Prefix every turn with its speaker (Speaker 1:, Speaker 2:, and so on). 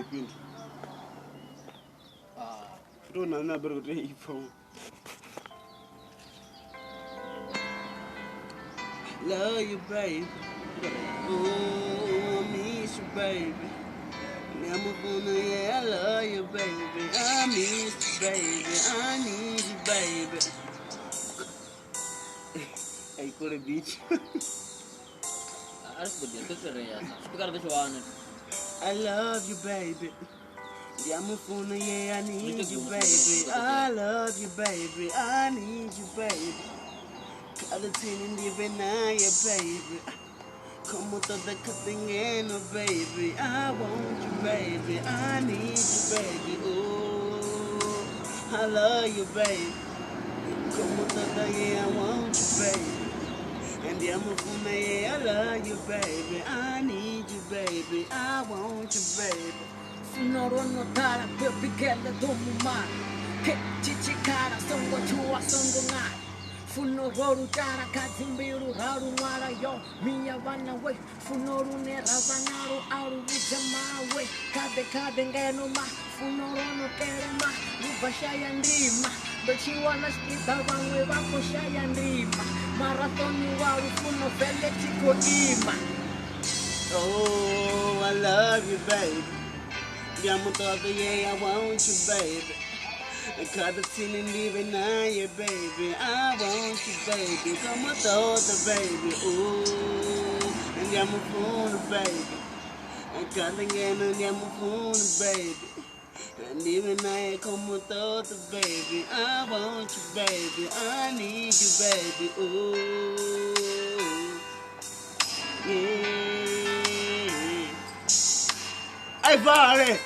Speaker 1: ipindi. Don't know about the phone. Love you, baby. Oh, I miss you, baby. Never gonna, yeah, I love you, baby. I miss you, baby. I need you, baby. Hey, Kule beach. I love you, baby. Yamufuna, yeah, I need you, baby. I love you, baby. I need you, baby. Kalatin living now, yeah, baby. Come with the cutting in, baby. I want you, baby. I need you, baby. Oh, I love you, baby. Come with the yeah, I want you, baby. And Yamufuna, yeah, I love you, baby. I need you, baby. I want you, baby.
Speaker 2: Funorono tara pepikele domuma ke chichikara songo chua songo ngai funororu tara kazimbiru haru wara yo miya wana we funoru ne ravanaru aru ujama we kade ngeno ma funorono kerema rubashaya ndima bechiwana skita wanwe wako shaya ndima marathoni waru funo fele chiko ima.
Speaker 1: Oh, I love you, baby. Yeah, I want you, baby. I got the tin and leaving now, yeah, baby. I want you, baby. Come with the baby. Ooh, and I'm a phone, baby. I got the game and I'm a phone, baby. And even now, come with the baby. I want you, baby. I need you, baby. Ooh, yeah. Hey, Vale!